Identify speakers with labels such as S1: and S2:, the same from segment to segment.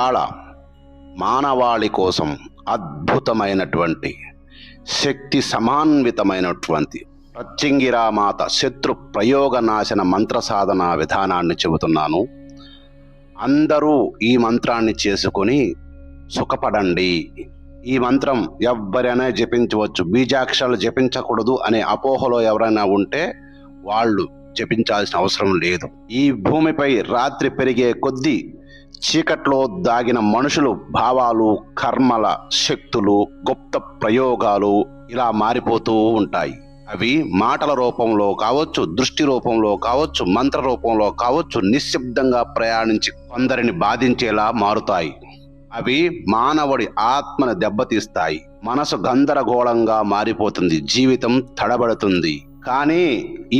S1: ఇవాళ మానవాళి కోసం అద్భుతమైనటువంటి శక్తి సమాన్వితమైనటువంటి ప్రత్యంగిరామాత శత్రు ప్రయోగ నాశన మంత్ర సాధన విధానాన్ని చెబుతున్నాను. అందరూ ఈ మంత్రాన్ని చేసుకొని సుఖపడండి. ఈ మంత్రం ఎవ్వరైనా జపించవచ్చు. బీజాక్షరాలు జపించకూడదు అనే అపోహలో ఎవరైనా ఉంటే వాళ్ళు జపించాల్సిన అవసరం లేదు. ఈ భూమిపై రాత్రి పెరిగే కొద్దీ చీకట్లో దాగిన మనుషులు భావాలు, కర్మల శక్తులు, గుప్త ప్రయోగాలు ఇలా మారిపోతూ ఉంటాయి. అవి మాటల రూపంలో కావచ్చు, దృష్టి రూపంలో కావచ్చు, మంత్ర రూపంలో కావచ్చు, నిశ్శబ్దంగా ప్రయాణించి కొందరిని బాధించేలా మారుతాయి. అవి మానవుడి ఆత్మను దెబ్బతీస్తాయి. మనసు గందరగోళంగా మారిపోతుంది, జీవితం తడబడుతుంది. కానీ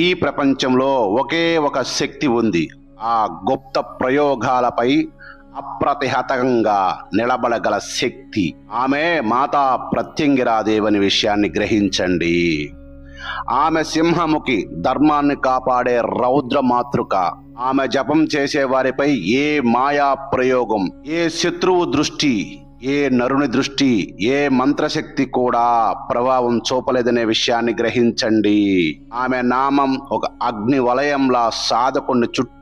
S1: ఈ ప్రపంచంలో ఒకే ఒక శక్తి ఉంది. ఆ గుప్త ప్రయోగాలపై అప్రతిహతంగా నిలబడగల శక్తి. ఆమె మాతా ప్రత్యంగిరాదేవని విషయాన్ని గ్రహించండి. ఆమె సింహముఖి, ధర్మాన్ని కాపాడే రౌద్ర మాతృక. ఆమె జపం చేసే వారిపై ఏ మాయా ప్రయోగం, ఏ శత్రువు దృష్టి, ఏ నరుని దృష్టి, ఏ మంత్రశక్తి కూడా ప్రభావం చూపలేదనే విషయాన్ని గ్రహించండి. ఆమె నామం ఒక అగ్ని వలయంలా సాధకుని చుట్టూ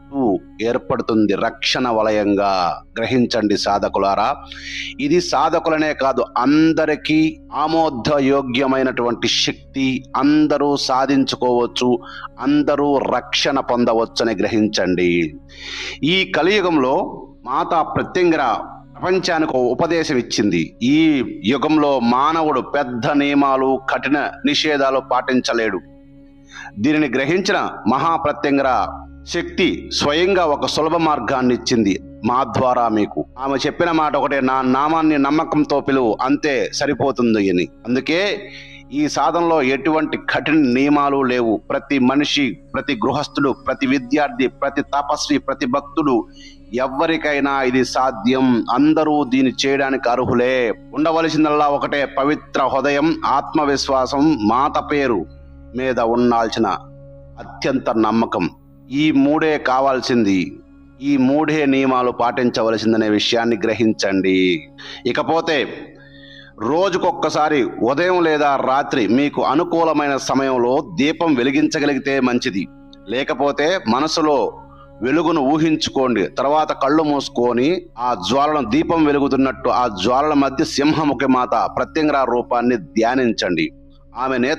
S1: ఏర్పడుతుంది, రక్షణ వలయంగా. గ్రహించండి సాధకులారా. ఇది సాధకులనే కాదు, అందరికీ ఆమోదయోగ్యమైనటువంటి శక్తి. అందరూ సాధించుకోవచ్చు, అందరూ రక్షణ పొందవచ్చని గ్రహించండి. ఈ కలియుగంలో మాతా ప్రత్యంగిర ప్రపంచానికి ఉపదేశం ఇచ్చింది. ఈ యుగంలో మానవుడు పెద్ద నియమాలు, కఠిన నిషేధాలు పాటించలేడు. దీనిని గ్రహించిన మహాప్రత్యంగిర శక్తి స్వయంగా ఒక సులభ మార్గాన్ని ఇచ్చింది మా ద్వారా మీకు. ఆమె చెప్పిన మాట ఒకటే, నా నామాన్ని నమ్మకంతో పిలువు, అంతే సరిపోతుంది అని. అందుకే ఈ సాధనలో ఎటువంటి కఠిన నియమాలు లేవు. ప్రతి మనిషి, ప్రతి గృహస్థుడు, ప్రతి విద్యార్థి, ప్రతి తపస్వి, ప్రతి భక్తుడు, ఎవరికైనా ఇది సాధ్యం. అందరూ దీన్ని చేయడానికి అర్హులే. ఉండవలసిందల్లా ఒకటే, పవిత్ర హృదయం, ఆత్మవిశ్వాసం, మాత పేరు మీద ఉండాల్సిన అత్యంత నమ్మకం. ఈ మూడే కావాల్సింది. ఈ మూడే నియమాలు పాటించవలసిందనే విషయాన్ని గ్రహించండి. ఇకపోతే రోజుకొక్కసారి ఉదయం లేదా రాత్రి మీకు అనుకూలమైన సమయంలో దీపం వెలిగించగలిగితే మంచిది. లేకపోతే మనసులో వెలుగును ఊహించుకోండి. తర్వాత కళ్ళు మూసుకొని ఆ జ్వాలను, దీపం వెలుగుతున్నట్టు ఆ జ్వాలల మధ్య సింహముఖి మాత ప్రత్యంగిర రూపాన్ని ధ్యానించండి. ఆమె